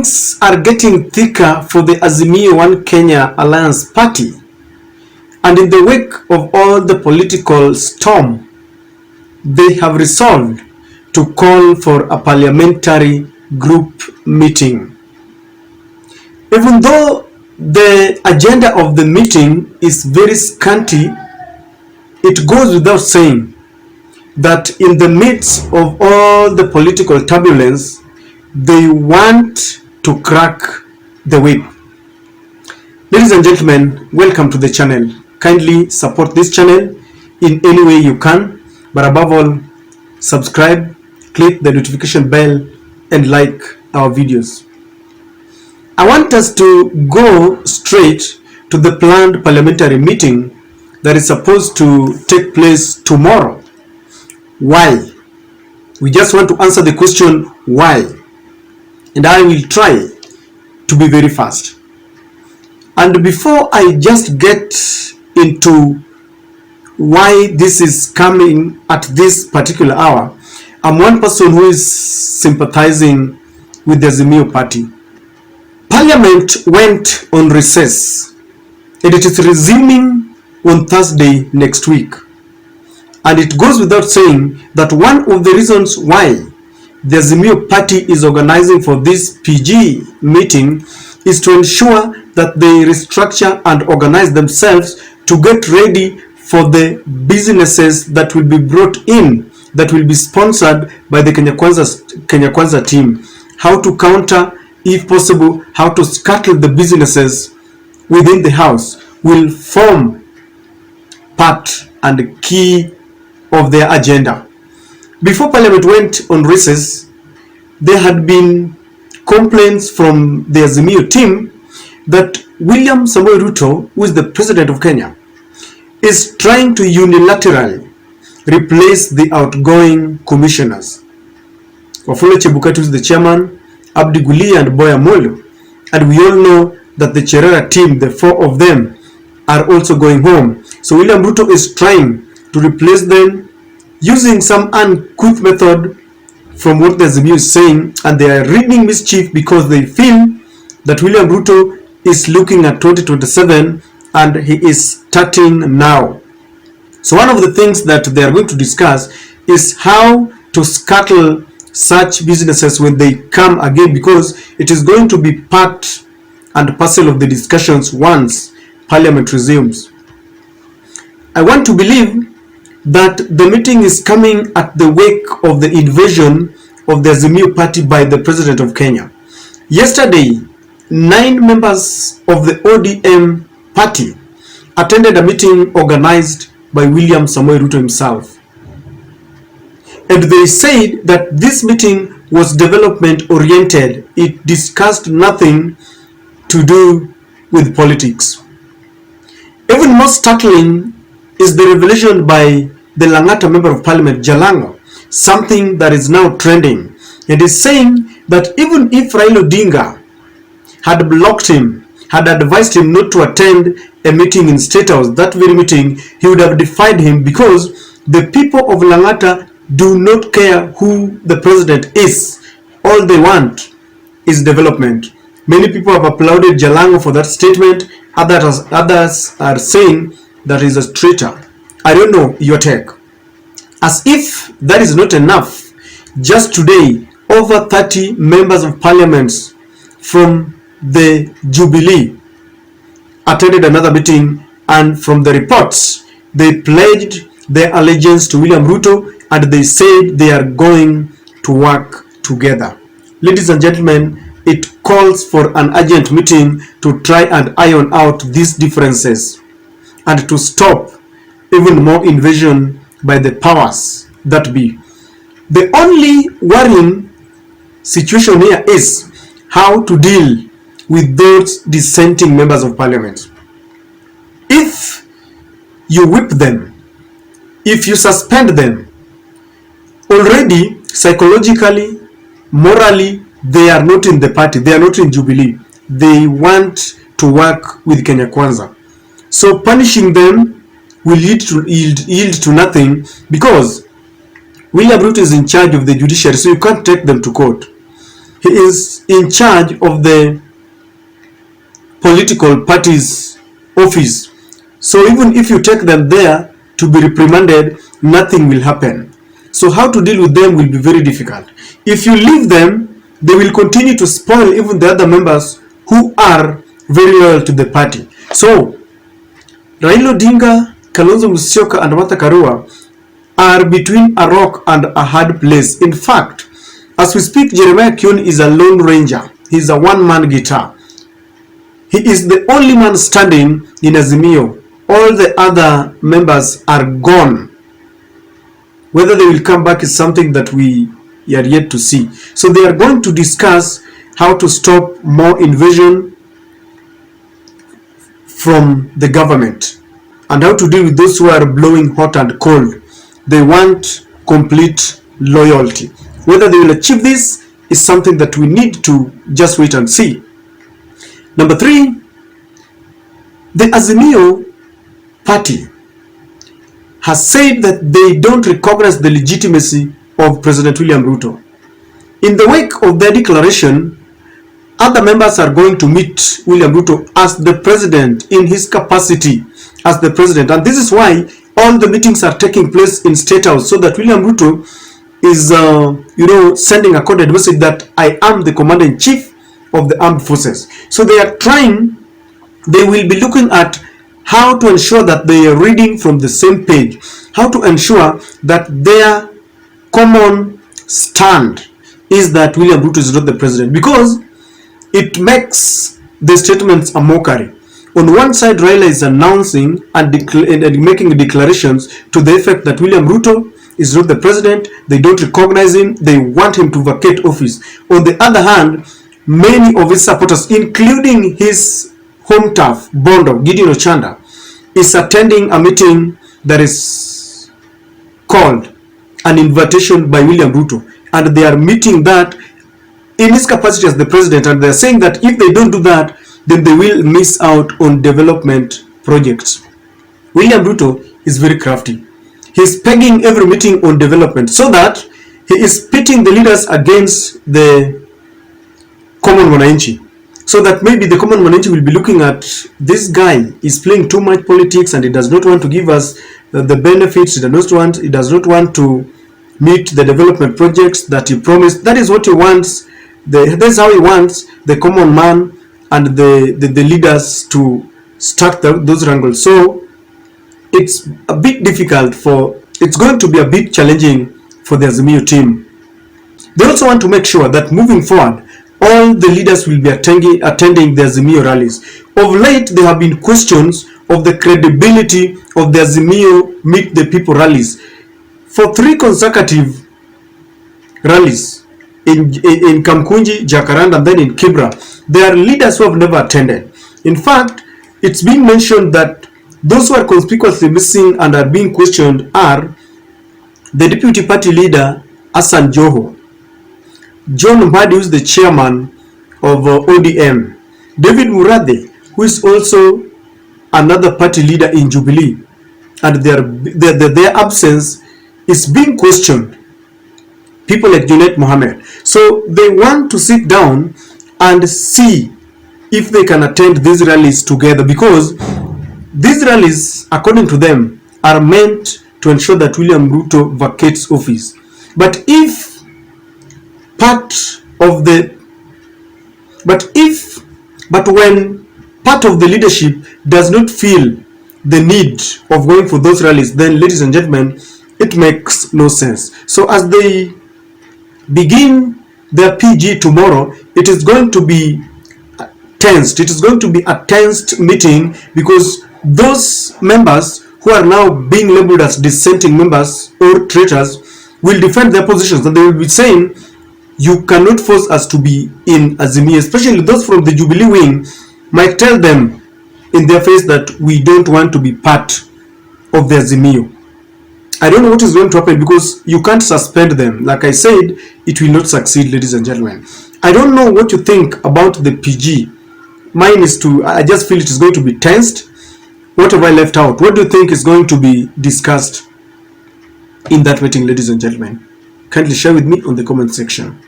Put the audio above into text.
things are getting thicker for the Azimio One Kenya Alliance Party, and in the wake of all the political storm, they have resolved to call for a parliamentary group meeting. Even though the agenda of the meeting is very scanty, it goes without saying that in the midst of all the political turbulence, they want to crack the whip. Ladies and gentlemen, welcome to the channel. Kindly support this channel in any way you can, but above all, subscribe, click the notification bell, and like our videos. I want us to go straight to the planned parliamentary meeting that is supposed to take place tomorrow. Why? We just want to answer the question, why? And I will try to be very fast. And before I just get into why this is coming at this particular hour, I'm one person who is sympathizing with the Azimio party. Parliament went on recess and it is resuming on Thursday next week. And it goes without saying that one of the reasons why the Azimio party is organizing for this PG meeting is to ensure that they restructure and organize themselves to get ready for the businesses that will be brought in, that will be sponsored by the Kenya Kwanza team. How to counter, if possible, how to scuttle the businesses within the house will form part and key of their agenda. Before Parliament went on recess, there had been complaints from the Azimio team that William Samoei Ruto, who is the president of Kenya, is trying to unilaterally replace the outgoing commissioners. Wafula Chebukati is the chairman, Abdi Guli and Boya Molo, and we all know that the Cherera team, the four of them, are also going home. So William Ruto is trying to replace them using some uncouth method from what the Azimio is saying, and they are reading mischief because they feel that William Ruto is looking at 2027 and he is starting now. So one of the things that they are going to discuss is how to scuttle such businesses when they come again, because it is going to be part and parcel of the discussions once Parliament resumes. I want to believe that the meeting is coming at the wake of the invasion of the Azimio party by the President of Kenya. Yesterday, 9 members of the ODM party attended a meeting organized by William Samoei Ruto himself. And they said that this meeting was development oriented. It discussed nothing to do with politics. Even more startling is the revelation by the Lang'ata Member of Parliament, Jalango, something that is now trending. It is saying that even if Raila Odinga had blocked him, had advised him not to attend a meeting in State House, that very meeting, he would have defied him, because the people of Lang'ata do not care who the president is. All they want is development. Many people have applauded Jalango for that statement. Others are saying that he's a traitor. I don't know your take. As if that is not enough, just today, over 30 members of parliament from the Jubilee attended another meeting, and from the reports, they pledged their allegiance to William Ruto, and they said they are going to work together. Ladies and gentlemen, it calls for an urgent meeting to try and iron out these differences and to stop even more invasion by the powers that be. The only worrying situation here is how to deal with those dissenting members of parliament. If you whip them, if you suspend them, already psychologically, morally, they are not in the party, they are not in Jubilee. They want to work with Kenya Kwanza. So punishing them will yield to nothing, because William Ruto is in charge of the judiciary, so you can't take them to court. He is in charge of the political party's office. So even if you take them there to be reprimanded, nothing will happen. So how to deal with them will be very difficult. If you leave them, they will continue to spoil even the other members who are very loyal to the party. So Raila Odinga, Kalonzo Musyoka and Martha Karua are between a rock and a hard place. In fact, as we speak, Jeremiah Kioni is a lone ranger. He's a one-man guitar. He is the only man standing in Azimio. All the other members are gone. Whether they will come back is something that we are yet to see. So they are going to discuss how to stop more invasion from the government and how to deal with those who are blowing hot and cold. They want complete loyalty. Whether they will achieve this is something that we need to just wait and see. Number 3, the Azimio party has said that they don't recognize the legitimacy of President William Ruto. In the wake of their declaration, other members are going to meet William Ruto as the president, in his capacity as the president. And this is why all the meetings are taking place in State House, so that William Ruto is sending a coded message that I am the commander-in-chief of the armed forces. So they will be looking at how to ensure that they are reading from the same page, how to ensure that their common stand is that William Ruto is not the president, because it makes the statements a mockery. On one side, Raila is announcing and making declarations to the effect that William Ruto is not the president, they don't recognize him, they want him to vacate office. On the other hand, many of his supporters, including his home turf, Bondo, Gideon Ochanda, is attending a meeting that is called an invitation by William Ruto, and they are meeting that in his capacity as the president, and they are saying that if they don't do that, then they will miss out on development projects. William Ruto is very crafty. He's pegging every meeting on development, so that he is pitting the leaders against the common wananchi, so that maybe the common wananchi will be looking at this guy is playing too much politics and he does not want to give us the benefits, he does not want to meet the development projects that he promised. That is what he wants. That's how he wants the common man and the leaders to start those wrangles. So it's a bit difficult it's going to be a bit challenging for the Azimio team. They also want to make sure that moving forward, all the leaders will be attending the Azimio rallies. Of late, there have been questions of the credibility of the Azimio Meet the People rallies. For 3 consecutive rallies in Kamkunji, Jacaranda, and then in Kibra, there are leaders who have never attended. In fact, it's been mentioned that those who are conspicuously missing and are being questioned are the deputy party leader, Hassan Joho, John Mbadi, who is the chairman of ODM, David Murathe, who is also another party leader in Jubilee, and their absence is being questioned. People like Junet Mohammed. So they want to sit down and see if they can attend these rallies together, because these rallies, according to them, are meant to ensure that William Ruto vacates office. But when part of the leadership does not feel the need of going for those rallies, then, ladies and gentlemen, it makes no sense. So as they begin their PG tomorrow, it is going to be tensed. It is going to be a tensed meeting, because those members who are now being labeled as dissenting members or traitors will defend their positions, and they will be saying, you cannot force us to be in Azimio. Especially those from the Jubilee wing might tell them in their face that we don't want to be part of the Azimio. I don't know what is going to happen, because you can't suspend them. Like I said, it will not succeed, ladies and gentlemen. I don't know what you think about the PG. Mine is I just feel it is going to be tensed. What have I left out? What do you think is going to be discussed in that meeting, ladies and gentlemen? Kindly share with me on the comment section.